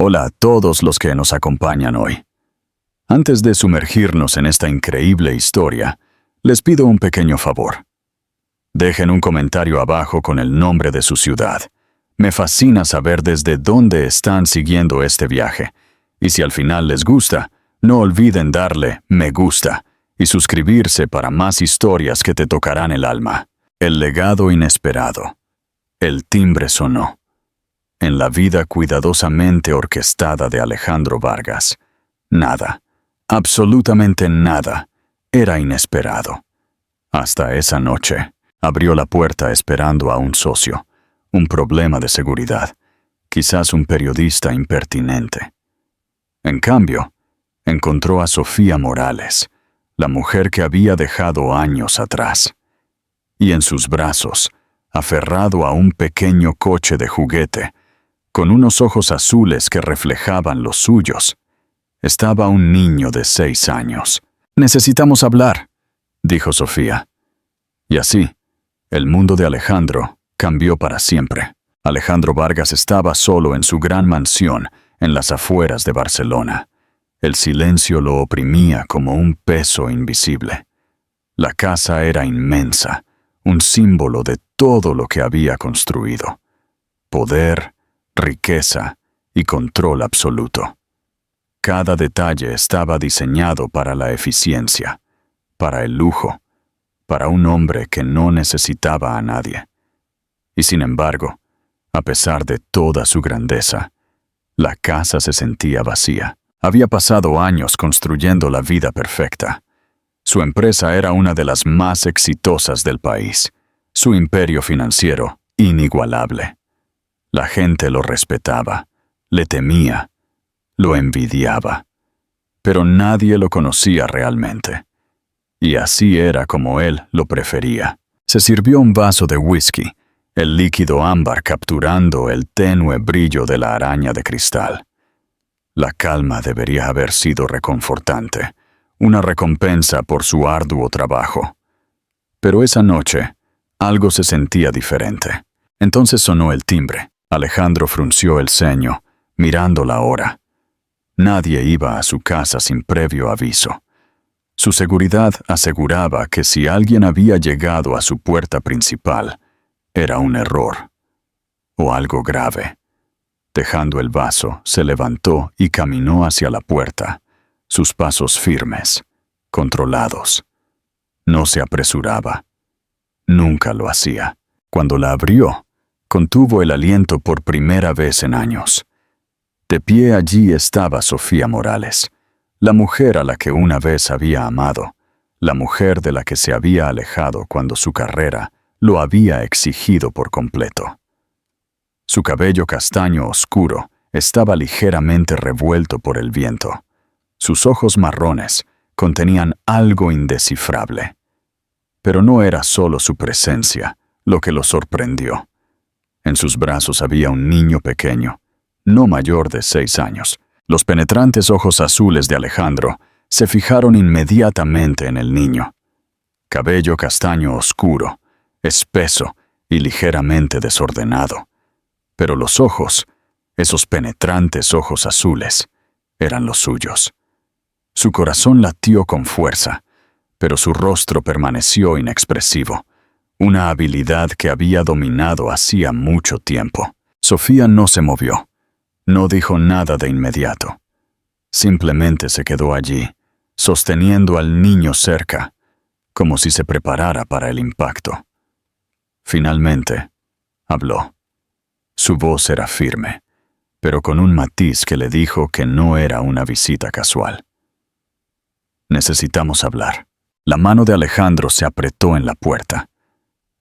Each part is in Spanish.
Hola a todos los que nos acompañan hoy. Antes de sumergirnos en esta increíble historia, les pido un pequeño favor. Dejen un comentario abajo con el nombre de su ciudad. Me fascina saber desde dónde están siguiendo este viaje. Y si al final les gusta, no olviden darle me gusta y suscribirse para más historias que te tocarán el alma. El legado inesperado. El timbre sonó. En la vida cuidadosamente orquestada de Alejandro Vargas, nada, absolutamente nada, era inesperado. Hasta esa noche, abrió la puerta esperando a un socio, un problema de seguridad, quizás un periodista impertinente. En cambio, encontró a Sofía Morales, la mujer que había dejado años atrás. Y en sus brazos, aferrado a un pequeño coche de juguete, con unos ojos azules que reflejaban los suyos, estaba un niño de 6 años. «Necesitamos hablar», dijo Sofía. Y así, el mundo de Alejandro cambió para siempre. Alejandro Vargas estaba solo en su gran mansión en las afueras de Barcelona. El silencio lo oprimía como un peso invisible. La casa era inmensa, un símbolo de todo lo que había construido. Poder, riqueza y control absoluto. Cada detalle estaba diseñado para la eficiencia, para el lujo, para un hombre que no necesitaba a nadie. Y sin embargo, a pesar de toda su grandeza, la casa se sentía vacía. Había pasado años construyendo la vida perfecta. Su empresa era una de las más exitosas del país. Su imperio financiero, inigualable. La gente lo respetaba, le temía, lo envidiaba. Pero nadie lo conocía realmente. Y así era como él lo prefería. Se sirvió un vaso de whisky, el líquido ámbar capturando el tenue brillo de la araña de cristal. La calma debería haber sido reconfortante, una recompensa por su arduo trabajo. Pero esa noche, algo se sentía diferente. Entonces sonó el timbre. Alejandro frunció el ceño, mirando la hora. Nadie iba a su casa sin previo aviso. Su seguridad aseguraba que si alguien había llegado a su puerta principal, era un error o algo grave. Dejando el vaso, se levantó y caminó hacia la puerta, sus pasos firmes, controlados. No se apresuraba. Nunca lo hacía. Cuando la abrió, contuvo el aliento por primera vez en años. De pie allí estaba Sofía Morales, la mujer a la que una vez había amado, la mujer de la que se había alejado cuando su carrera lo había exigido por completo. Su cabello castaño oscuro estaba ligeramente revuelto por el viento. Sus ojos marrones contenían algo indescifrable. Pero no era solo su presencia lo que lo sorprendió. En sus brazos había un niño pequeño, no mayor de 6 años. Los penetrantes ojos azules de Alejandro se fijaron inmediatamente en el niño. Cabello castaño oscuro, espeso y ligeramente desordenado. Pero los ojos, esos penetrantes ojos azules, eran los suyos. Su corazón latió con fuerza, pero su rostro permaneció inexpresivo. Una habilidad que había dominado hacía mucho tiempo. Sofía no se movió. No dijo nada de inmediato. Simplemente se quedó allí, sosteniendo al niño cerca, como si se preparara para el impacto. Finalmente, habló. Su voz era firme, pero con un matiz que le dijo que no era una visita casual. «Necesitamos hablar». La mano de Alejandro se apretó en la puerta.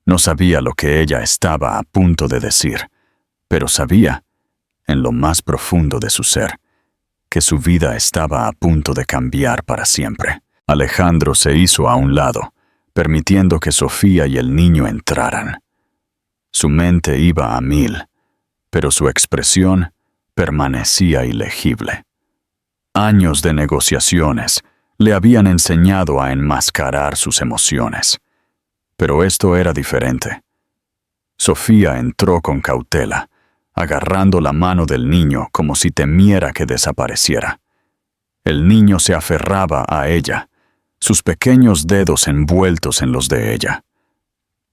No sabía lo que ella estaba a punto de decir, pero sabía, en lo más profundo de su ser, que su vida estaba a punto de cambiar para siempre. Alejandro se hizo a un lado, permitiendo que Sofía y el niño entraran. Su mente iba a 1000, pero su expresión permanecía ilegible. Años de negociaciones le habían enseñado a enmascarar sus emociones. Pero esto era diferente. Sofía entró con cautela, agarrando la mano del niño como si temiera que desapareciera. El niño se aferraba a ella, sus pequeños dedos envueltos en los de ella.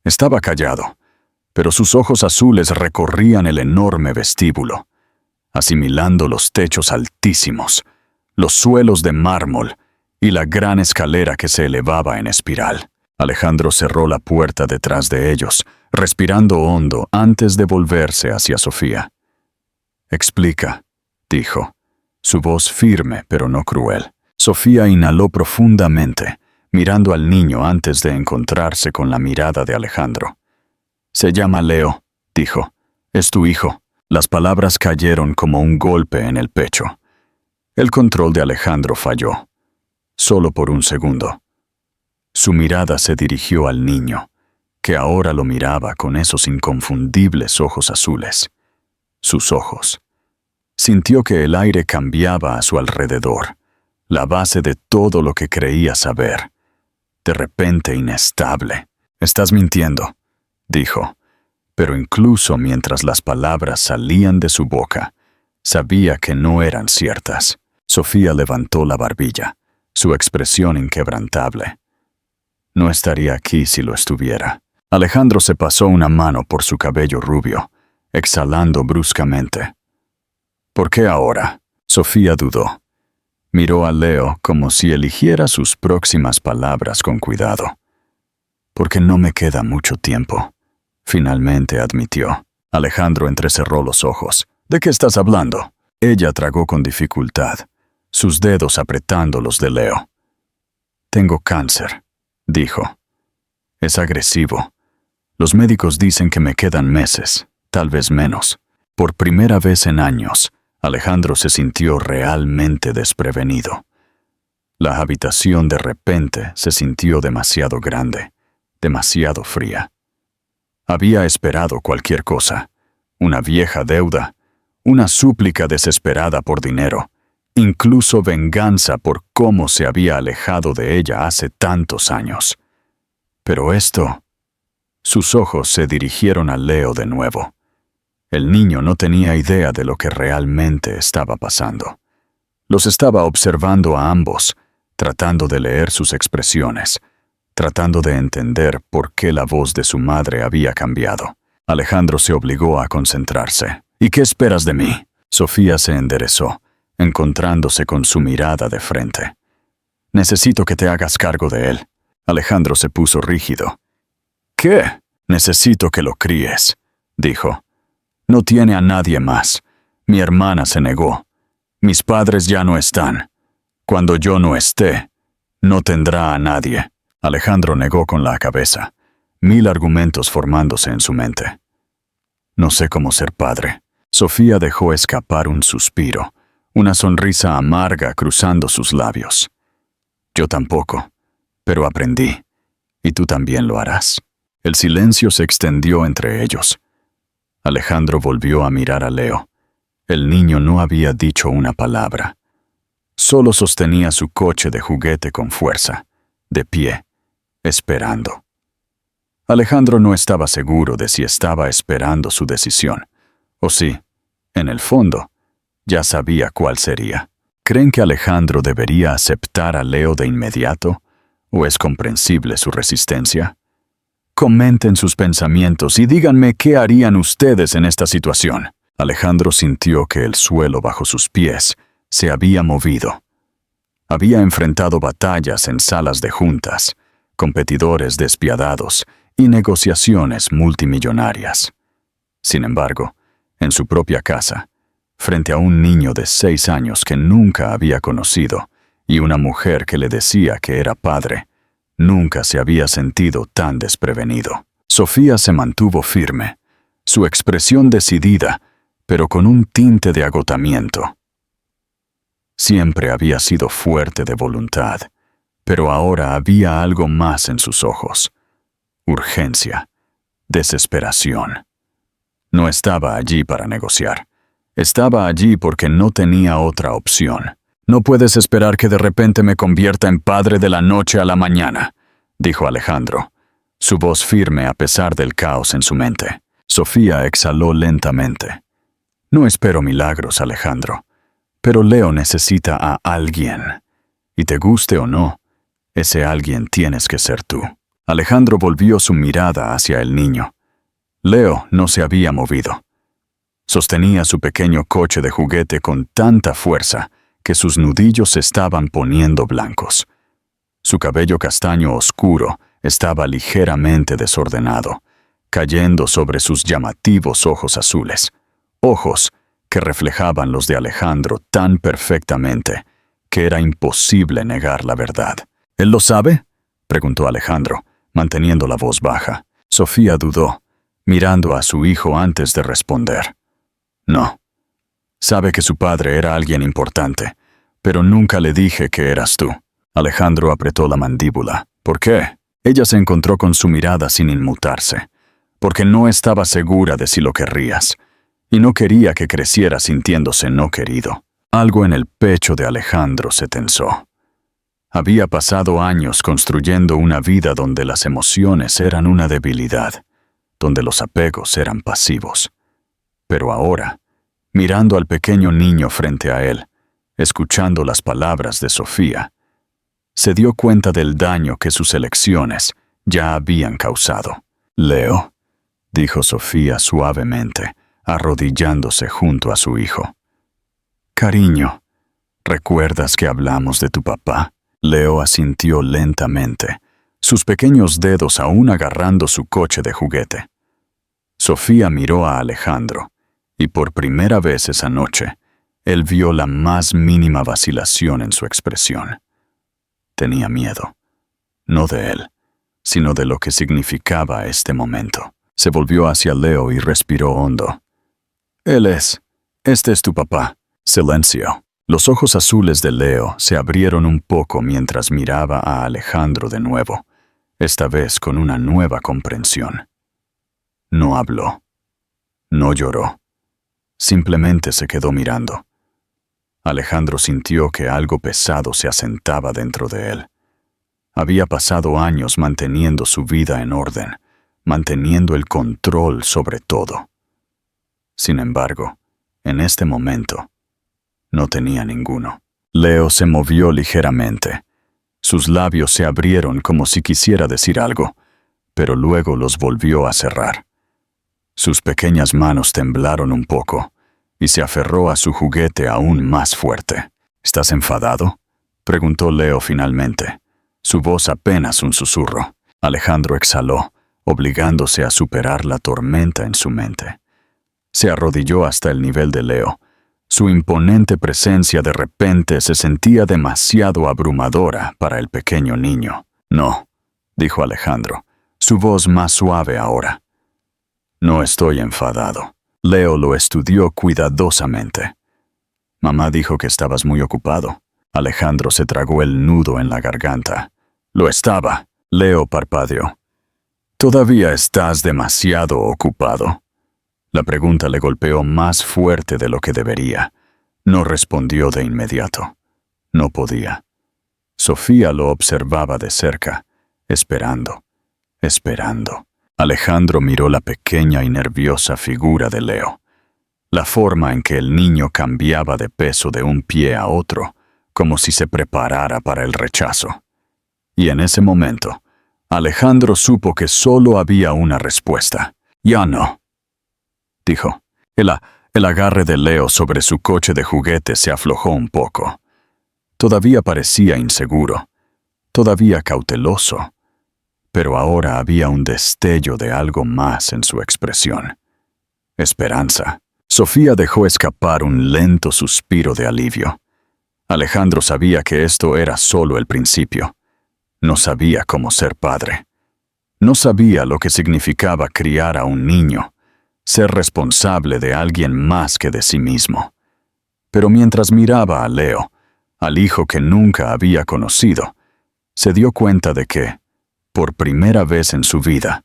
Estaba callado, pero sus ojos azules recorrían el enorme vestíbulo, asimilando los techos altísimos, los suelos de mármol y la gran escalera que se elevaba en espiral. Alejandro cerró la puerta detrás de ellos, respirando hondo antes de volverse hacia Sofía. «Explica», dijo, su voz firme pero no cruel. Sofía inhaló profundamente, mirando al niño antes de encontrarse con la mirada de Alejandro. «Se llama Leo», dijo. «Es tu hijo». Las palabras cayeron como un golpe en el pecho. El control de Alejandro falló. Solo por un segundo. Su mirada se dirigió al niño, que ahora lo miraba con esos inconfundibles ojos azules. Sus ojos. Sintió que el aire cambiaba a su alrededor, la base de todo lo que creía saber. De repente inestable. «Estás mintiendo», dijo, pero incluso mientras las palabras salían de su boca, sabía que no eran ciertas. Sofía levantó la barbilla, su expresión inquebrantable. «No estaría aquí si lo estuviera». Alejandro se pasó una mano por su cabello rubio, exhalando bruscamente. «¿Por qué ahora?». Sofía dudó. Miró a Leo como si eligiera sus próximas palabras con cuidado. «Porque no me queda mucho tiempo», finalmente admitió. Alejandro entrecerró los ojos. «¿De qué estás hablando?». Ella tragó con dificultad, sus dedos apretando los de Leo. «Tengo cáncer», dijo. «Es agresivo. Los médicos dicen que me quedan meses, tal vez menos». Por primera vez en años, Alejandro se sintió realmente desprevenido. La habitación de repente se sintió demasiado grande, demasiado fría. Había esperado cualquier cosa, una vieja deuda, una súplica desesperada por dinero, incluso venganza por cómo se había alejado de ella hace tantos años. Pero esto... Sus ojos se dirigieron a Leo de nuevo. El niño no tenía idea de lo que realmente estaba pasando. Los estaba observando a ambos, tratando de leer sus expresiones, tratando de entender por qué la voz de su madre había cambiado. Alejandro se obligó a concentrarse. «¿Y qué esperas de mí?». Sofía se enderezó, encontrándose con su mirada de frente. «Necesito que te hagas cargo de él». Alejandro se puso rígido. «¿Qué?». «Necesito que lo críes», dijo. «No tiene a nadie más. Mi hermana se negó. Mis padres ya no están. Cuando yo no esté, no tendrá a nadie». Alejandro negó con la cabeza, 1000 argumentos formándose en su mente. «No sé cómo ser padre». Sofía dejó escapar un suspiro, una sonrisa amarga cruzando sus labios. «Yo tampoco, pero aprendí, y tú también lo harás». El silencio se extendió entre ellos. Alejandro volvió a mirar a Leo. El niño no había dicho una palabra. Solo sostenía su coche de juguete con fuerza, de pie, esperando. Alejandro no estaba seguro de si estaba esperando su decisión, o si, en el fondo, ya sabía cuál sería. ¿Creen que Alejandro debería aceptar a Leo de inmediato, o es comprensible su resistencia? Comenten sus pensamientos y díganme qué harían ustedes en esta situación. Alejandro sintió que el suelo bajo sus pies se había movido. Había enfrentado batallas en salas de juntas, competidores despiadados y negociaciones multimillonarias. Sin embargo, en su propia casa, frente a un niño de 6 años que nunca había conocido y una mujer que le decía que era padre, nunca se había sentido tan desprevenido. Sofía se mantuvo firme, su expresión decidida, pero con un tinte de agotamiento. Siempre había sido fuerte de voluntad, pero ahora había algo más en sus ojos. Urgencia, desesperación. No estaba allí para negociar. Estaba allí porque no tenía otra opción. «No puedes esperar que de repente me convierta en padre de la noche a la mañana», dijo Alejandro, su voz firme a pesar del caos en su mente. Sofía exhaló lentamente. No espero milagros, Alejandro, pero Leo necesita a alguien. Y te guste o no, ese alguien tienes que ser tú. Alejandro volvió su mirada hacia el niño. Leo no se había movido. Sostenía su pequeño coche de juguete con tanta fuerza que sus nudillos se estaban poniendo blancos. Su cabello castaño oscuro estaba ligeramente desordenado, cayendo sobre sus llamativos ojos azules, ojos que reflejaban los de Alejandro tan perfectamente que era imposible negar la verdad. ¿Él lo sabe?, preguntó Alejandro, manteniendo la voz baja. Sofía dudó, mirando a su hijo antes de responder. No. Sabe que su padre era alguien importante, pero nunca le dije que eras tú. Alejandro apretó la mandíbula. ¿Por qué? Ella se encontró con su mirada sin inmutarse, porque no estaba segura de si lo querrías, y no quería que creciera sintiéndose no querido. Algo en el pecho de Alejandro se tensó. Había pasado años construyendo una vida donde las emociones eran una debilidad, donde los apegos eran pasivos. Pero ahora, mirando al pequeño niño frente a él, escuchando las palabras de Sofía, se dio cuenta del daño que sus elecciones ya habían causado. «Leo», dijo Sofía suavemente, arrodillándose junto a su hijo. «Cariño, ¿recuerdas que hablamos de tu papá?» Leo asintió lentamente, sus pequeños dedos aún agarrando su coche de juguete. Sofía miró a Alejandro, y por primera vez esa noche, él vio la más mínima vacilación en su expresión. Tenía miedo, no de él, sino de lo que significaba este momento. Se volvió hacia Leo y respiró hondo. Este es tu papá. Silencio. Los ojos azules de Leo se abrieron un poco mientras miraba a Alejandro de nuevo, esta vez con una nueva comprensión. No habló. No lloró. Simplemente se quedó mirando. Alejandro sintió que algo pesado se asentaba dentro de él. Había pasado años manteniendo su vida en orden, manteniendo el control sobre todo. Sin embargo, en este momento, no tenía ninguno. Leo se movió ligeramente. Sus labios se abrieron como si quisiera decir algo, pero luego los volvió a cerrar. Sus pequeñas manos temblaron un poco, y se aferró a su juguete aún más fuerte. ¿Estás enfadado?, preguntó Leo finalmente, su voz apenas un susurro. Alejandro exhaló, obligándose a superar la tormenta en su mente. Se arrodilló hasta el nivel de Leo. Su imponente presencia de repente se sentía demasiado abrumadora para el pequeño niño. «No», dijo Alejandro, su voz más suave ahora. «No estoy enfadado». Leo lo estudió cuidadosamente. «Mamá dijo que estabas muy ocupado». Alejandro se tragó el nudo en la garganta. «Lo estaba». Leo parpadeó. «¿Todavía estás demasiado ocupado?» La pregunta le golpeó más fuerte de lo que debería. No respondió de inmediato. No podía. Sofía lo observaba de cerca, esperando. Alejandro miró la pequeña y nerviosa figura de Leo. La forma en que el niño cambiaba de peso de un pie a otro, como si se preparara para el rechazo. Y en ese momento, Alejandro supo que solo había una respuesta. «Ya no», dijo. El agarre de Leo sobre su coche de juguete se aflojó un poco. Todavía parecía inseguro, todavía cauteloso, pero ahora había un destello de algo más en su expresión. Esperanza. Sofía dejó escapar un lento suspiro de alivio. Alejandro sabía que esto era solo el principio. No sabía cómo ser padre. No sabía lo que significaba criar a un niño, ser responsable de alguien más que de sí mismo. Pero mientras miraba a Leo, al hijo que nunca había conocido, se dio cuenta de que, por primera vez en su vida,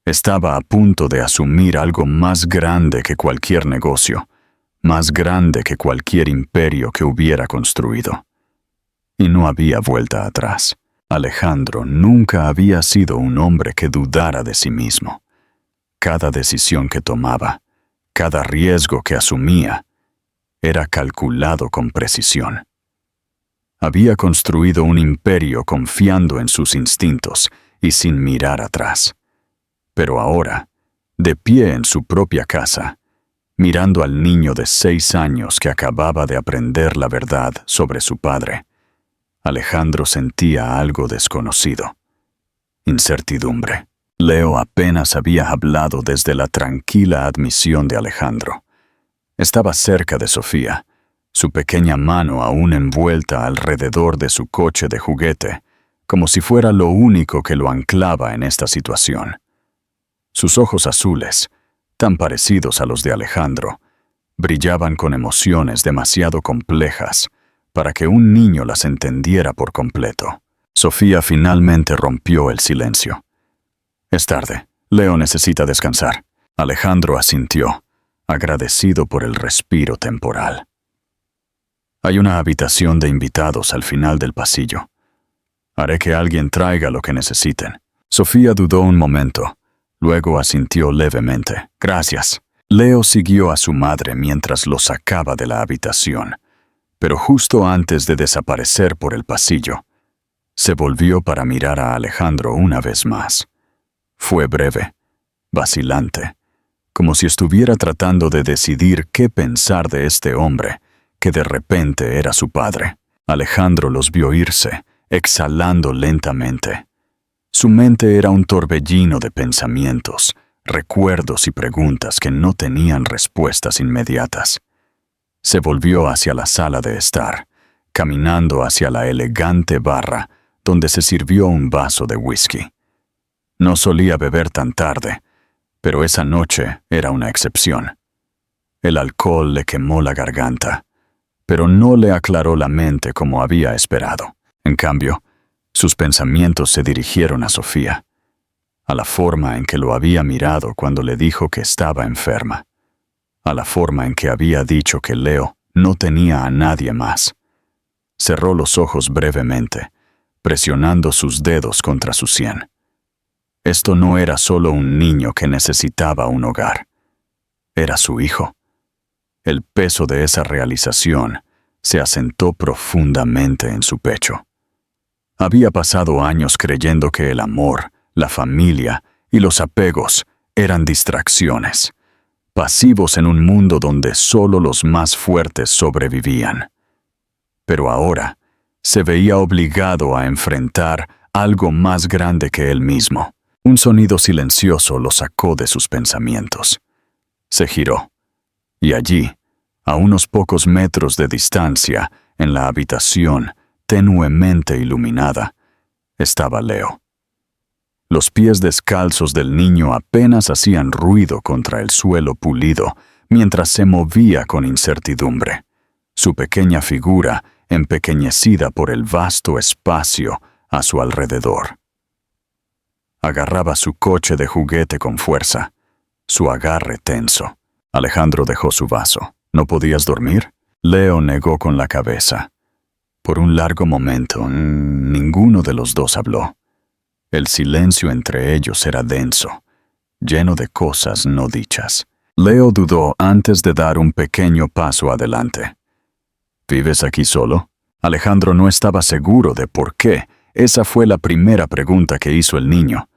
estaba a punto de asumir algo más grande que cualquier negocio, más grande que cualquier imperio que hubiera construido. Y no había vuelta atrás. Alejandro nunca había sido un hombre que dudara de sí mismo. Cada decisión que tomaba, Cada riesgo que asumía era calculado con precisión. Había construido un imperio confiando en sus instintos y sin mirar atrás. Pero ahora, de pie en su propia casa, mirando al niño de 6 años que acababa de aprender la verdad sobre su padre, Alejandro sentía algo desconocido. Incertidumbre. Leo apenas había hablado desde la tranquila admisión de Alejandro. Estaba cerca de Sofía, su pequeña mano aún envuelta alrededor de su coche de juguete, como si fuera lo único que lo anclaba en esta situación. Sus ojos azules, tan parecidos a los de Alejandro, brillaban con emociones demasiado complejas para que un niño las entendiera por completo. Sofía finalmente rompió el silencio. «Es tarde. Leo necesita descansar». Alejandro asintió, agradecido por el respiro temporal. «Hay una habitación de invitados al final del pasillo. Haré que alguien traiga lo que necesiten». Sofía dudó un momento, luego asintió levemente. «Gracias». Leo siguió a su madre mientras lo sacaba de la habitación, pero justo antes de desaparecer por el pasillo, se volvió para mirar a Alejandro una vez más. Fue breve, vacilante, como si estuviera tratando de decidir qué pensar de este hombre que de repente era su padre. Alejandro los vio irse, exhalando lentamente. Su mente era un torbellino de pensamientos, recuerdos y preguntas que no tenían respuestas inmediatas. Se volvió hacia la sala de estar, caminando hacia la elegante barra donde se sirvió un vaso de whisky. No solía beber tan tarde, pero esa noche era una excepción. El alcohol le quemó la garganta, pero no le aclaró la mente como había esperado. En cambio, sus pensamientos se dirigieron a Sofía, a la forma en que lo había mirado cuando le dijo que estaba enferma, a la forma en que había dicho que Leo no tenía a nadie más. Cerró los ojos brevemente, presionando sus dedos contra su sien. Esto no era solo un niño que necesitaba un hogar. Era su hijo. El peso de esa realización se asentó profundamente en su pecho. Había pasado años creyendo que el amor, la familia y los apegos eran distracciones, pasivos en un mundo donde solo los más fuertes sobrevivían. Pero ahora se veía obligado a enfrentar algo más grande que él mismo. Un sonido silencioso lo sacó de sus pensamientos. Se giró, y allí, a unos pocos metros de distancia, en la habitación tenuemente iluminada, estaba Leo. Los pies descalzos del niño apenas hacían ruido contra el suelo pulido mientras se movía con incertidumbre, su pequeña figura empequeñecida por el vasto espacio a su alrededor. Agarraba su coche de juguete con fuerza, su agarre tenso. Alejandro dejó su vaso. ¿No podías dormir? Leo negó con la cabeza. Por un largo momento, ninguno de los dos habló. El silencio entre ellos era denso, lleno de cosas no dichas. Leo dudó antes de dar un pequeño paso adelante. ¿Vives aquí solo? Alejandro no estaba seguro de por qué. Esa fue la primera pregunta que hizo el niño,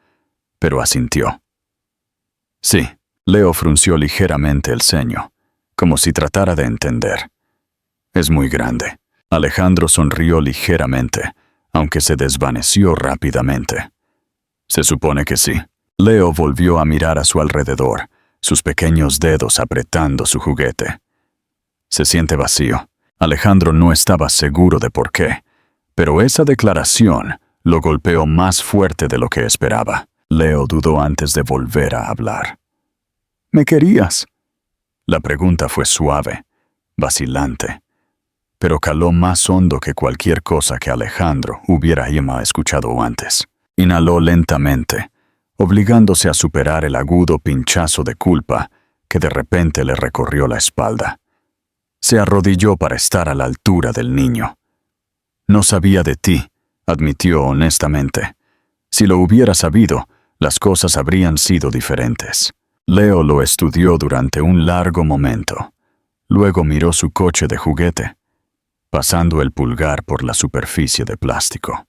pero asintió. Sí, Leo frunció ligeramente el ceño, como si tratara de entender. Es muy grande. Alejandro sonrió ligeramente, aunque se desvaneció rápidamente. Se supone que sí. Leo volvió a mirar a su alrededor, sus pequeños dedos apretando su juguete. Se siente vacío. Alejandro no estaba seguro de por qué, pero esa declaración lo golpeó más fuerte de lo que esperaba. Leo dudó antes de volver a hablar. ¿Me querías? La pregunta fue suave, vacilante, pero caló más hondo que cualquier cosa que Alejandro hubiera escuchado antes. Inhaló lentamente, obligándose a superar el agudo pinchazo de culpa que de repente le recorrió la espalda. Se arrodilló para estar a la altura del niño. No sabía de ti, admitió honestamente. Si lo hubiera sabido, las cosas habrían sido diferentes. Leo lo estudió durante un largo momento. Luego miró su coche de juguete, pasando el pulgar por la superficie de plástico.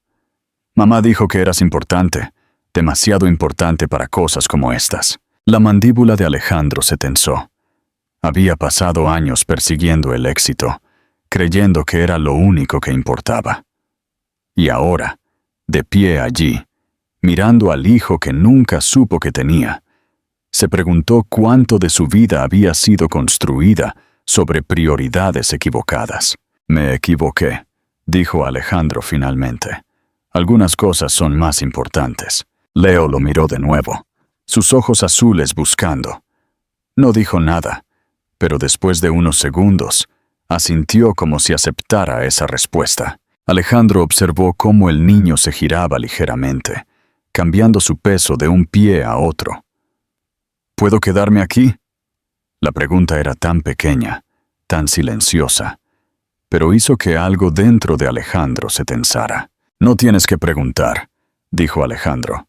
Mamá dijo que eras importante, demasiado importante para cosas como estas. La mandíbula de Alejandro se tensó. Había pasado años persiguiendo el éxito, creyendo que era lo único que importaba. Y ahora, de pie allí, mirando al hijo que nunca supo que tenía, se preguntó cuánto de su vida había sido construida sobre prioridades equivocadas. Me equivoqué, dijo Alejandro finalmente. Algunas cosas son más importantes. Leo lo miró de nuevo, sus ojos azules buscando. No dijo nada, pero después de unos segundos, asintió como si aceptara esa respuesta. Alejandro observó cómo el niño se giraba ligeramente, cambiando su peso de un pie a otro. ¿Puedo quedarme aquí? La pregunta era tan pequeña, tan silenciosa, pero hizo que algo dentro de Alejandro se tensara. No tienes que preguntar, dijo Alejandro.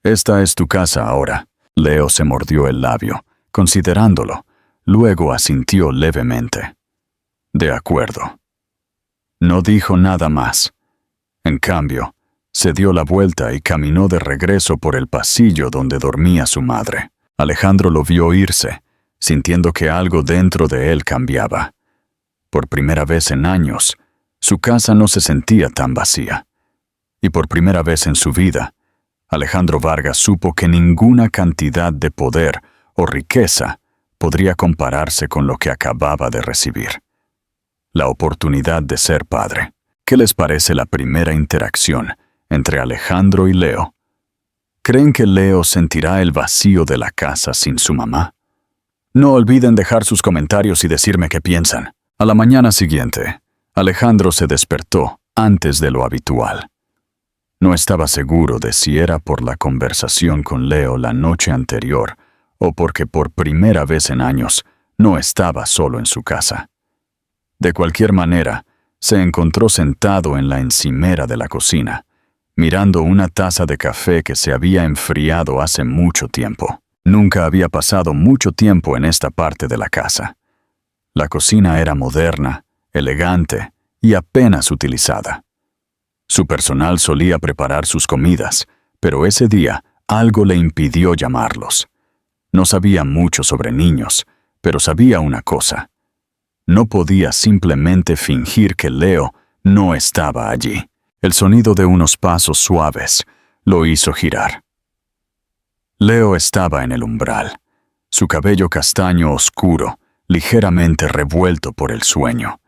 Esta es tu casa ahora. Leo se mordió el labio, considerándolo. Luego asintió levemente. De acuerdo. No dijo nada más. En cambio, se dio la vuelta y caminó de regreso por el pasillo donde dormía su madre. Alejandro lo vio irse, sintiendo que algo dentro de él cambiaba. Por primera vez en años, su casa no se sentía tan vacía. Y por primera vez en su vida, Alejandro Vargas supo que ninguna cantidad de poder o riqueza podría compararse con lo que acababa de recibir. La oportunidad de ser padre. ¿Qué les parece la primera interacción entre Alejandro y Leo? ¿Creen que Leo sentirá el vacío de la casa sin su mamá? No olviden dejar sus comentarios y decirme qué piensan. A la mañana siguiente, Alejandro se despertó antes de lo habitual. No estaba seguro de si era por la conversación con Leo la noche anterior o porque por primera vez en años no estaba solo en su casa. De cualquier manera, se encontró sentado en la encimera de la cocina, mirando una taza de café que se había enfriado hace mucho tiempo. Nunca había pasado mucho tiempo en esta parte de la casa. La cocina era moderna, elegante y apenas utilizada. Su personal solía preparar sus comidas, pero ese día algo le impidió llamarlos. No sabía mucho sobre niños, pero sabía una cosa. No podía simplemente fingir que Leo no estaba allí. El sonido de unos pasos suaves lo hizo girar. Leo estaba en el umbral, su cabello castaño oscuro, ligeramente revuelto por el sueño,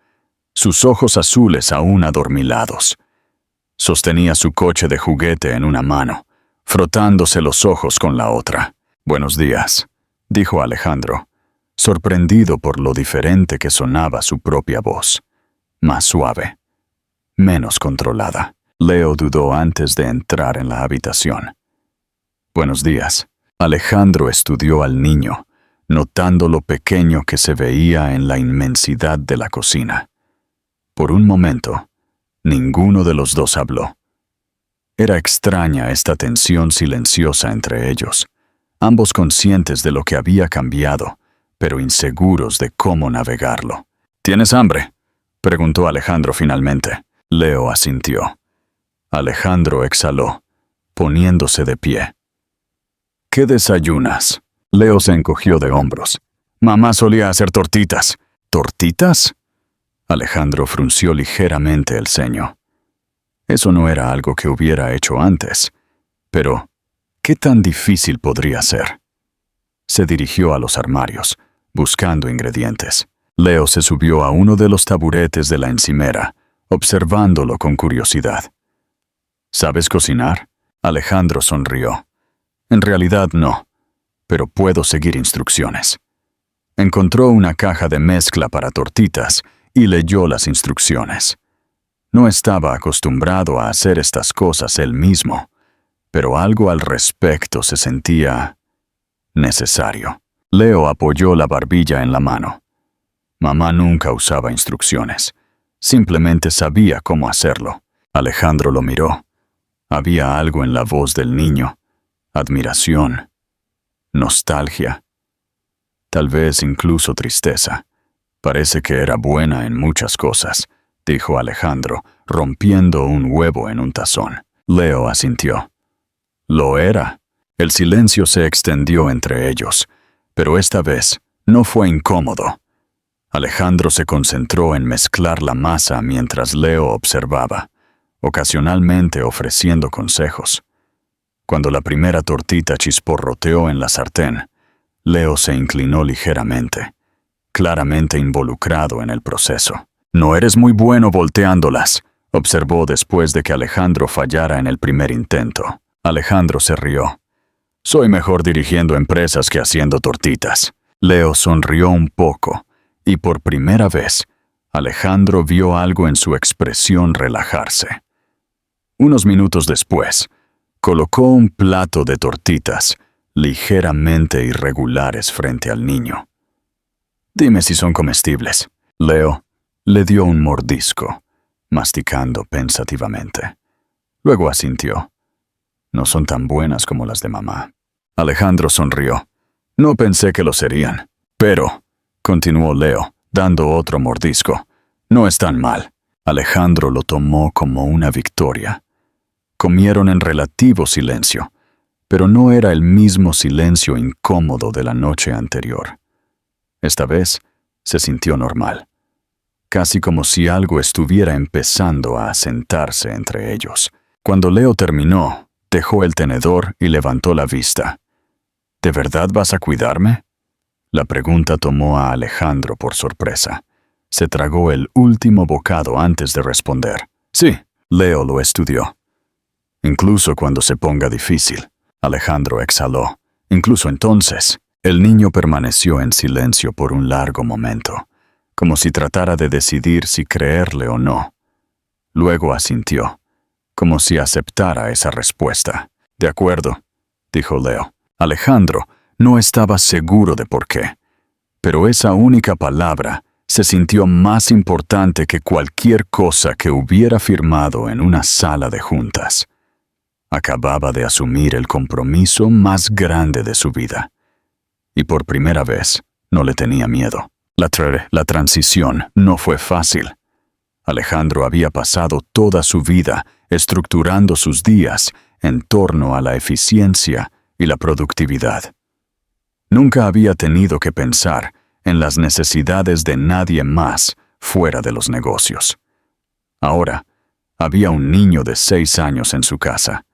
sus ojos azules aún adormilados. Sostenía su coche de juguete en una mano, frotándose los ojos con la otra. «Buenos días», dijo Alejandro, sorprendido por lo diferente que sonaba su propia voz. Más suave, menos controlada. Leo dudó antes de entrar en la habitación. «Buenos días». Alejandro estudió al niño, notando lo pequeño que se veía en la inmensidad de la cocina. Por un momento, ninguno de los dos habló. Era extraña esta tensión silenciosa entre ellos, ambos conscientes de lo que había cambiado, pero inseguros de cómo navegarlo. «¿Tienes hambre?», preguntó Alejandro finalmente. Leo asintió. Alejandro exhaló, poniéndose de pie. «¿Qué desayunas?». Leo se encogió de hombros. «Mamá solía hacer tortitas». «¿Tortitas?». Alejandro frunció ligeramente el ceño. Eso no era algo que hubiera hecho antes, pero ¿qué tan difícil podría ser? Se dirigió a los armarios, buscando ingredientes. Leo se subió a uno de los taburetes de la encimera, observándolo con curiosidad. «¿Sabes cocinar?». Alejandro sonrió. «En realidad no, pero puedo seguir instrucciones». Encontró una caja de mezcla para tortitas y leyó las instrucciones. No estaba acostumbrado a hacer estas cosas él mismo, pero algo al respecto se sentía necesario. Leo apoyó la barbilla en la mano. Mamá nunca usaba instrucciones, simplemente sabía cómo hacerlo. Alejandro lo miró. Había algo en la voz del niño, admiración, nostalgia. tal vez incluso tristeza. Parece que era buena en muchas cosas, dijo Alejandro, rompiendo un huevo en un tazón. Leo asintió. Lo era. El silencio se extendió entre ellos, pero esta vez no fue incómodo. Alejandro se concentró en mezclar la masa mientras Leo observaba, ocasionalmente ofreciendo consejos. Cuando la primera tortita chisporroteó en la sartén, Leo se inclinó ligeramente, claramente involucrado en el proceso. «No eres muy bueno volteándolas», observó después de que Alejandro fallara en el primer intento. Alejandro se rió. «Soy mejor dirigiendo empresas que haciendo tortitas». Leo sonrió un poco, y por primera vez, Alejandro vio algo en su expresión relajarse. Unos minutos después, colocó un plato de tortitas, ligeramente irregulares frente al niño. «Dime si son comestibles». Leo le dio un mordisco, masticando pensativamente. Luego asintió. «No son tan buenas como las de mamá». Alejandro sonrió. «No pensé que lo serían. Pero», continuó Leo, dando otro mordisco, «no están mal». Alejandro lo tomó como una victoria. Comieron en relativo silencio, pero no era el mismo silencio incómodo de la noche anterior. Esta vez se sintió normal, casi como si algo estuviera empezando a asentarse entre ellos. Cuando Leo terminó, dejó el tenedor y levantó la vista. «¿De verdad vas a cuidarme?». La pregunta tomó a Alejandro por sorpresa. Se tragó el último bocado antes de responder. «Sí», Leo lo estudió. «Incluso cuando se ponga difícil». Alejandro exhaló. Incluso entonces, el niño permaneció en silencio por un largo momento, como si tratara de decidir si creerle o no. Luego asintió, como si aceptara esa respuesta. «De acuerdo», dijo Leo. Alejandro no estaba seguro de por qué, pero esa única palabra se sintió más importante que cualquier cosa que hubiera firmado en una sala de juntas. Acababa de asumir el compromiso más grande de su vida, y por primera vez no le tenía miedo. La transición no fue fácil. Alejandro había pasado toda su vida estructurando sus días en torno a la eficiencia y la productividad. Nunca había tenido que pensar en las necesidades de nadie más fuera de los negocios. Ahora, había un niño de 6 años en su casa,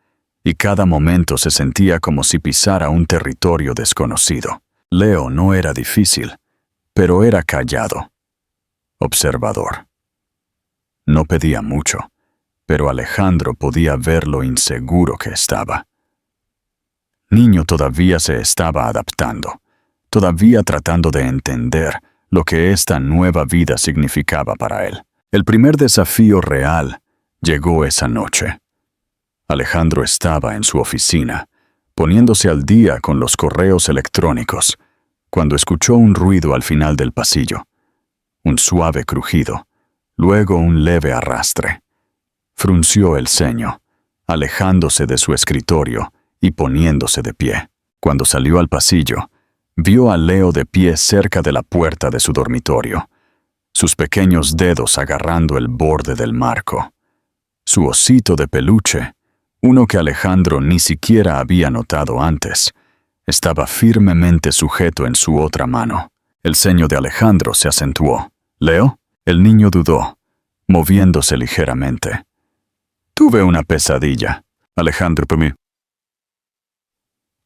y cada momento se sentía como si pisara un territorio desconocido. Leo no era difícil, pero era callado, observador. No pedía mucho, pero Alejandro podía ver lo inseguro que estaba. Niño todavía se estaba adaptando, todavía tratando de entender lo que esta nueva vida significaba para él. El primer desafío real llegó esa noche. Alejandro estaba en su oficina, poniéndose al día con los correos electrónicos, cuando escuchó un ruido al final del pasillo. Un suave crujido, luego un leve arrastre. Frunció el ceño, alejándose de su escritorio y poniéndose de pie. Cuando salió al pasillo, vio a Leo de pie cerca de la puerta de su dormitorio, sus pequeños dedos agarrando el borde del marco. Su osito de peluche, uno que Alejandro ni siquiera había notado antes, estaba firmemente sujeto en su otra mano. El ceño de Alejandro se acentuó. «¿Leo?». El niño dudó, moviéndose ligeramente. «Tuve una pesadilla». «Alejandro, por mí».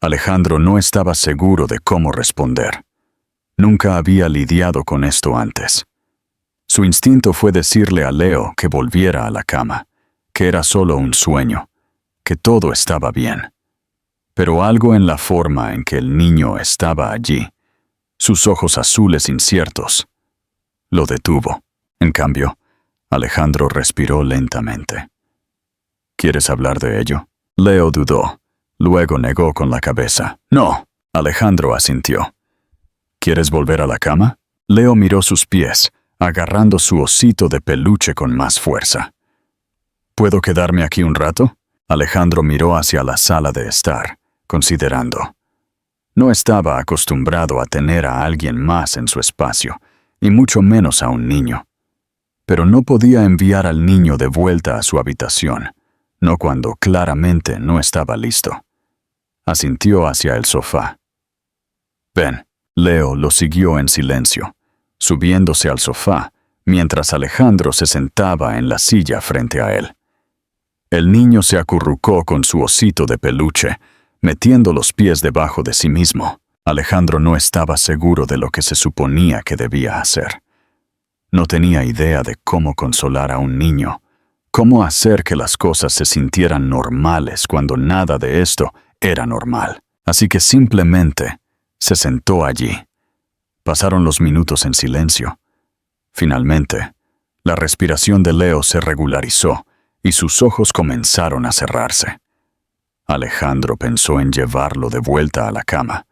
Alejandro no estaba seguro de cómo responder. Nunca había lidiado con esto antes. Su instinto fue decirle a Leo que volviera a la cama, que era solo un sueño, que todo estaba bien. Pero algo en la forma en que el niño estaba allí, sus ojos azules inciertos, lo detuvo. En cambio, Alejandro respiró lentamente. «¿Quieres hablar de ello?». Leo dudó. Luego negó con la cabeza. «No». Alejandro asintió. «¿Quieres volver a la cama?». Leo miró sus pies, agarrando su osito de peluche con más fuerza. «¿Puedo quedarme aquí un rato?». Alejandro miró hacia la sala de estar, considerando. No estaba acostumbrado a tener a alguien más en su espacio, y mucho menos a un niño. Pero no podía enviar al niño de vuelta a su habitación, no cuando claramente no estaba listo. Asintió hacia el sofá. «Ven». Leo lo siguió en silencio, subiéndose al sofá, mientras Alejandro se sentaba en la silla frente a él. El niño se acurrucó con su osito de peluche, metiendo los pies debajo de sí mismo. Alejandro no estaba seguro de lo que se suponía que debía hacer. No tenía idea de cómo consolar a un niño, cómo hacer que las cosas se sintieran normales cuando nada de esto era normal. Así que simplemente se sentó allí. Pasaron los minutos en silencio. Finalmente, la respiración de Leo se regularizó y sus ojos comenzaron a cerrarse. Alejandro pensó en llevarlo de vuelta a la cama,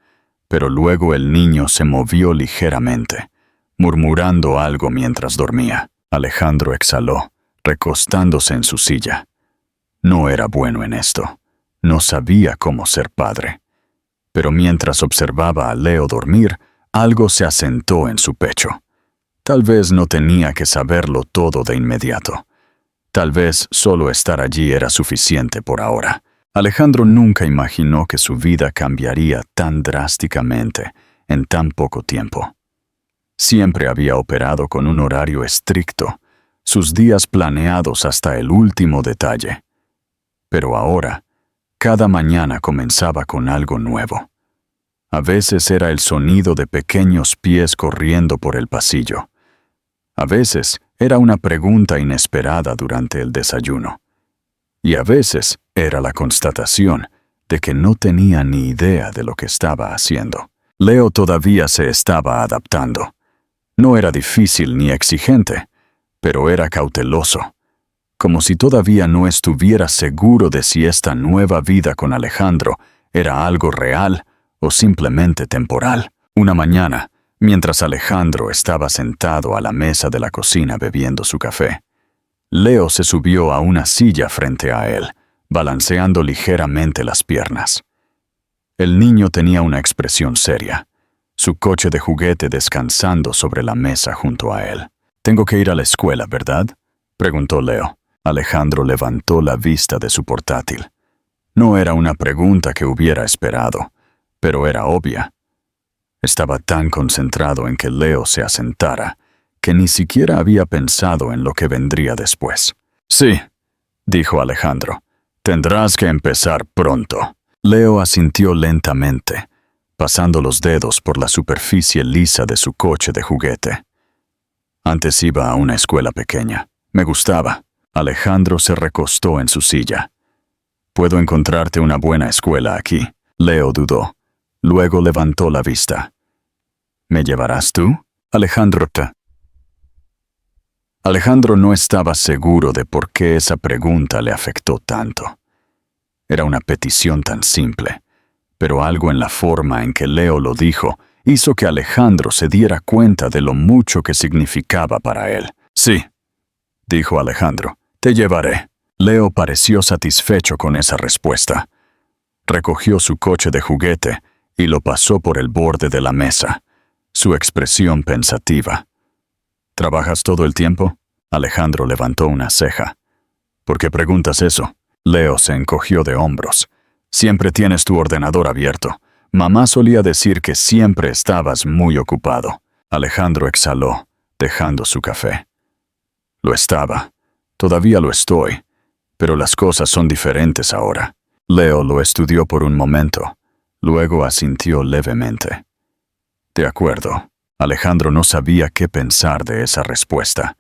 pero luego el niño se movió ligeramente, murmurando algo mientras dormía. Alejandro exhaló, recostándose en su silla. No era bueno en esto. No sabía cómo ser padre. Pero mientras observaba a Leo dormir, algo se asentó en su pecho. Tal vez no tenía que saberlo todo de inmediato. Tal vez solo estar allí era suficiente por ahora. Alejandro nunca imaginó que su vida cambiaría tan drásticamente en tan poco tiempo. Siempre había operado con un horario estricto, sus días planeados hasta el último detalle. Pero ahora, cada mañana comenzaba con algo nuevo. A veces era el sonido de pequeños pies corriendo por el pasillo. A veces era una pregunta inesperada durante el desayuno. Y a veces era la constatación de que no tenía ni idea de lo que estaba haciendo. Leo todavía se estaba adaptando. No era difícil ni exigente, pero era cauteloso, como si todavía no estuviera seguro de si esta nueva vida con Alejandro era algo real o simplemente temporal. Una mañana, mientras Alejandro estaba sentado a la mesa de la cocina bebiendo su café, Leo se subió a una silla frente a él, balanceando ligeramente las piernas. El niño tenía una expresión seria, su coche de juguete descansando sobre la mesa junto a él. «Tengo que ir a la escuela, ¿verdad?», preguntó Leo. Alejandro levantó la vista de su portátil. No era una pregunta que hubiera esperado, pero era obvia. Estaba tan concentrado en que Leo se asentara, que ni siquiera había pensado en lo que vendría después. «Sí», dijo Alejandro, «tendrás que empezar pronto». Leo asintió lentamente, pasando los dedos por la superficie lisa de su coche de juguete. «Antes iba a una escuela pequeña. Me gustaba». Alejandro se recostó en su silla. «¿Puedo encontrarte una buena escuela aquí?». Leo dudó. Luego levantó la vista. «¿Me llevarás tú?». Alejandro no estaba seguro de por qué esa pregunta le afectó tanto. Era una petición tan simple, pero algo en la forma en que Leo lo dijo hizo que Alejandro se diera cuenta de lo mucho que significaba para él. «Sí», dijo Alejandro, «te llevaré». Leo pareció satisfecho con esa respuesta. Recogió su coche de juguete y lo pasó por el borde de la mesa, su expresión pensativa. «¿Trabajas todo el tiempo?». Alejandro levantó una ceja. «¿Por qué preguntas eso?». Leo se encogió de hombros. «Siempre tienes tu ordenador abierto. Mamá solía decir que siempre estabas muy ocupado». Alejandro exhaló, dejando su café. «Lo estaba. Todavía lo estoy. Pero las cosas son diferentes ahora». Leo lo estudió por un momento. Luego asintió levemente. «De acuerdo». Alejandro no sabía qué pensar de esa respuesta,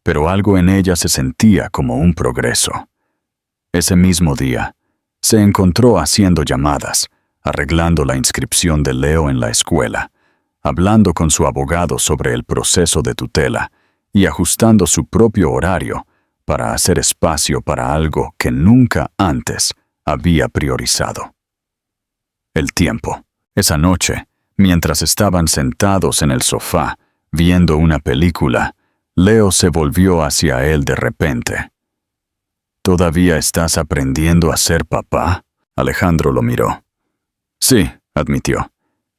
pero algo en ella se sentía como un progreso. Ese mismo día, se encontró haciendo llamadas, arreglando la inscripción de Leo en la escuela, hablando con su abogado sobre el proceso de tutela y ajustando su propio horario para hacer espacio para algo que nunca antes había priorizado. El tiempo. Esa noche, mientras estaban sentados en el sofá, viendo una película, Leo se volvió hacia él de repente. «¿Todavía estás aprendiendo a ser papá?». Alejandro lo miró. «Sí», admitió,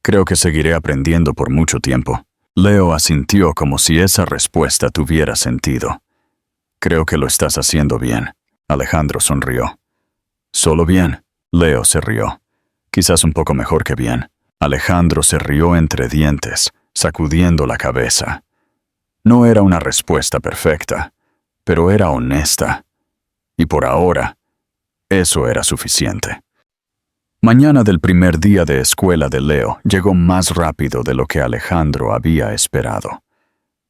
Creo que seguiré aprendiendo por mucho tiempo. Leo asintió como si esa respuesta tuviera sentido. Creo que lo estás haciendo bien. Alejandro sonrió. ¿Solo bien? Leo se rió. Quizás un poco mejor que bien. Alejandro se rió entre dientes, sacudiendo la cabeza. No era una respuesta perfecta, pero era honesta. Y por ahora, eso era suficiente. Mañana del primer día de escuela de Leo llegó más rápido de lo que Alejandro había esperado.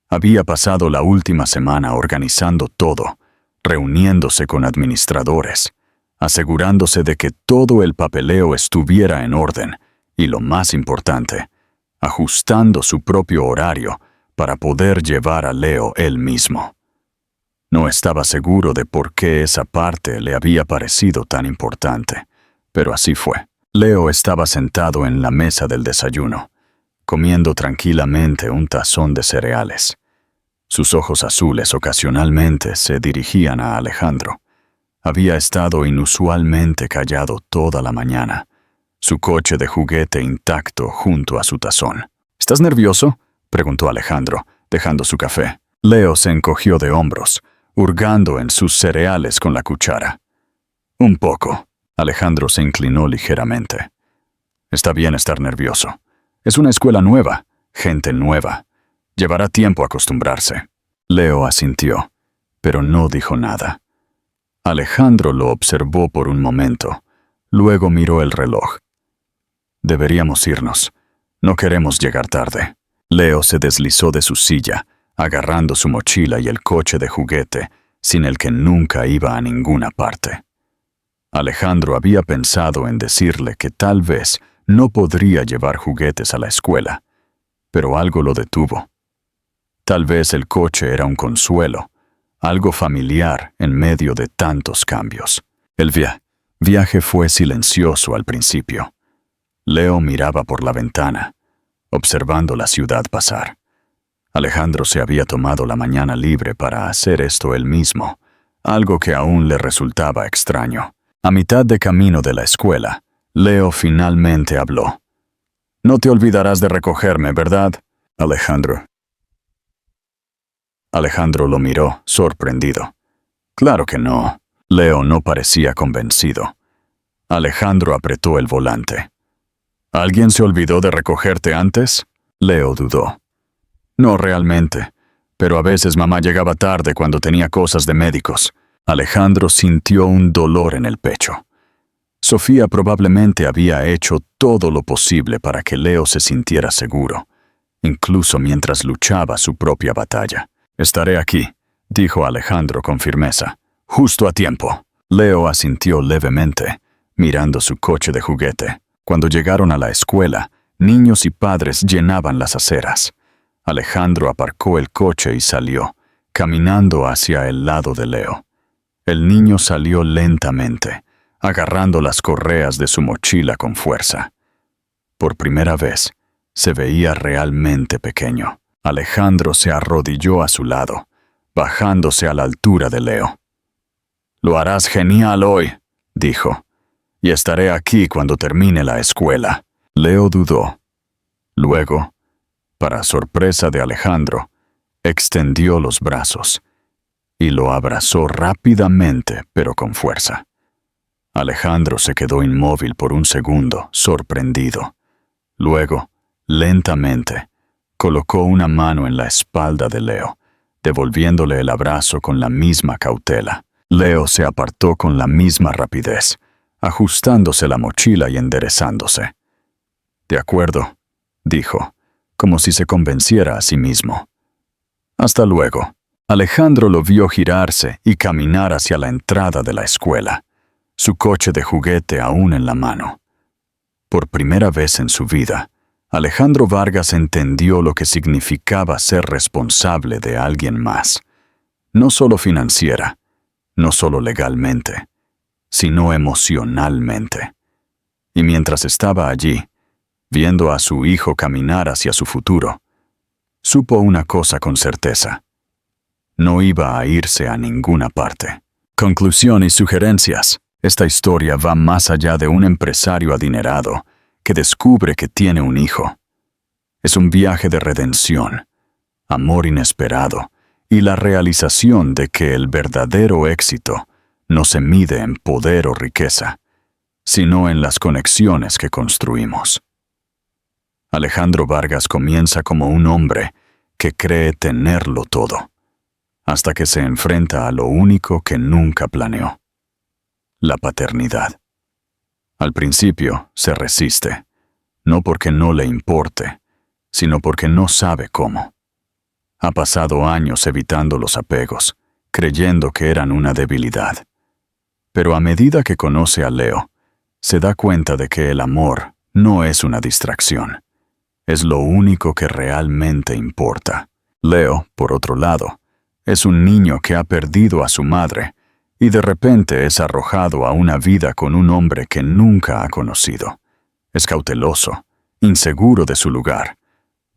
Había pasado la última semana organizando todo, reuniéndose con administradores, asegurándose de que todo el papeleo estuviera en orden y, lo más importante, ajustando su propio horario para poder llevar a Leo él mismo. No estaba seguro de por qué esa parte le había parecido tan importante, pero así fue. Leo estaba sentado en la mesa del desayuno, comiendo tranquilamente un tazón de cereales. Sus ojos azules ocasionalmente se dirigían a Alejandro. Había estado inusualmente callado toda la mañana, su coche de juguete intacto junto a su tazón. ¿Estás nervioso?, preguntó Alejandro, dejando su café. Leo se encogió de hombros, hurgando en sus cereales con la cuchara. Un poco. Alejandro se inclinó ligeramente. Está bien estar nervioso. Es una escuela nueva, gente nueva. Llevará tiempo acostumbrarse. Leo asintió, pero no dijo nada. Alejandro lo observó por un momento. Luego miró el reloj. Deberíamos irnos. No queremos llegar tarde. Leo se deslizó de su silla, agarrando su mochila y el coche de juguete, sin el que nunca iba a ninguna parte. Alejandro había pensado en decirle que tal vez no podría llevar juguetes a la escuela, pero algo lo detuvo. Tal vez el coche era un consuelo, algo familiar en medio de tantos cambios. El viaje fue silencioso al principio. Leo miraba por la ventana, observando la ciudad pasar. Alejandro se había tomado la mañana libre para hacer esto él mismo, algo que aún le resultaba extraño. A mitad de camino de la escuela, Leo finalmente habló. «No te olvidarás de recogerme, ¿verdad, Alejandro?» Alejandro lo miró, sorprendido. «Claro que no». Leo no parecía convencido. Alejandro apretó el volante. «¿Alguien se olvidó de recogerte antes?» Leo dudó. «No realmente, pero a veces mamá llegaba tarde cuando tenía cosas de médicos». Alejandro sintió un dolor en el pecho. Sofía probablemente había hecho todo lo posible para que Leo se sintiera seguro, incluso mientras luchaba su propia batalla. «Estaré aquí», dijo Alejandro con firmeza. «Justo a tiempo». Leo asintió levemente, mirando su coche de juguete. Cuando llegaron a la escuela, niños y padres llenaban las aceras. Alejandro aparcó el coche y salió, caminando hacia el lado de Leo. El niño salió lentamente, agarrando las correas de su mochila con fuerza. Por primera vez, se veía realmente pequeño. Alejandro se arrodilló a su lado, bajándose a la altura de Leo. «Lo harás genial hoy», dijo, «y estaré aquí cuando termine la escuela». Leo dudó. Luego, para sorpresa de Alejandro, extendió los brazos y lo abrazó rápidamente, pero con fuerza. Alejandro se quedó inmóvil por un segundo, sorprendido. Luego, lentamente, colocó una mano en la espalda de Leo, devolviéndole el abrazo con la misma cautela. Leo se apartó con la misma rapidez, ajustándose la mochila y enderezándose. «De acuerdo», dijo, como si se convenciera a sí mismo. «Hasta luego». Alejandro lo vio girarse y caminar hacia la entrada de la escuela, su coche de juguete aún en la mano. Por primera vez en su vida, Alejandro Vargas entendió lo que significaba ser responsable de alguien más, no solo financiera, no solo legalmente, sino emocionalmente. Y mientras estaba allí, viendo a su hijo caminar hacia su futuro, supo una cosa con certeza: no iba a irse a ninguna parte. Conclusión y sugerencias. Esta historia va más allá de un empresario adinerado que descubre que tiene un hijo. Es un viaje de redención, amor inesperado y la realización de que el verdadero éxito no se mide en poder o riqueza, sino en las conexiones que construimos. Alejandro Vargas comienza como un hombre que cree tenerlo todo, hasta que se enfrenta a lo único que nunca planeó: la paternidad. Al principio se resiste, no porque no le importe, sino porque no sabe cómo. Ha pasado años evitando los apegos, creyendo que eran una debilidad. Pero a medida que conoce a Leo, se da cuenta de que el amor no es una distracción. Es lo único que realmente importa. Leo, por otro lado, es un niño que ha perdido a su madre y de repente es arrojado a una vida con un hombre que nunca ha conocido. Es cauteloso, inseguro de su lugar,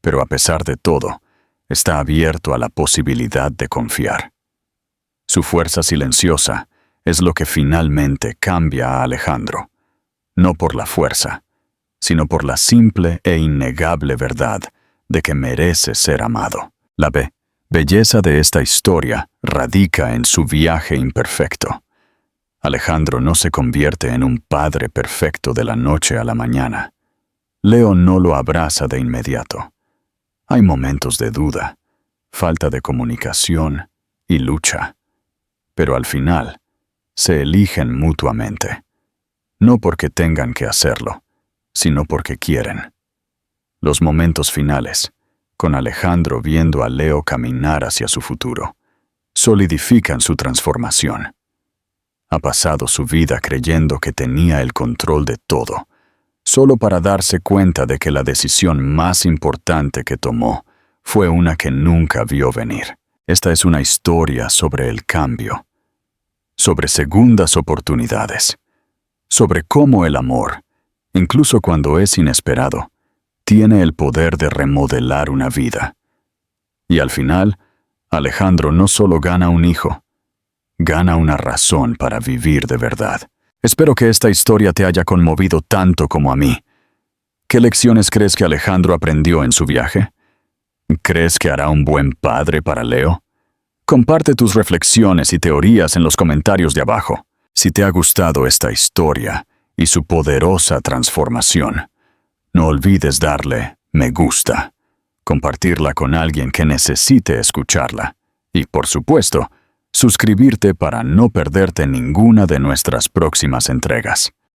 pero a pesar de todo, está abierto a la posibilidad de confiar. Su fuerza silenciosa es lo que finalmente cambia a Alejandro, no por la fuerza, sino por la simple e innegable verdad de que merece ser amado. La belleza de esta historia radica en su viaje imperfecto. Alejandro no se convierte en un padre perfecto de la noche a la mañana. Leo no lo abraza de inmediato. Hay momentos de duda, falta de comunicación y lucha. Pero al final, se eligen mutuamente. No porque tengan que hacerlo, sino porque quieren. Los momentos finales, con Alejandro viendo a Leo caminar hacia su futuro, solidifican su transformación. Ha pasado su vida creyendo que tenía el control de todo, solo para darse cuenta de que la decisión más importante que tomó fue una que nunca vio venir. Esta es una historia sobre el cambio, sobre segundas oportunidades, sobre cómo el amor, incluso cuando es inesperado, tiene el poder de remodelar una vida. Y al final, Alejandro no solo gana un hijo, gana una razón para vivir de verdad. Espero que esta historia te haya conmovido tanto como a mí. ¿Qué lecciones crees que Alejandro aprendió en su viaje? ¿Crees que hará un buen padre para Leo? Comparte tus reflexiones y teorías en los comentarios de abajo. Si te ha gustado esta historia y su poderosa transformación, no olvides darle me gusta, compartirla con alguien que necesite escucharla y, por supuesto, suscribirte para no perderte ninguna de nuestras próximas entregas.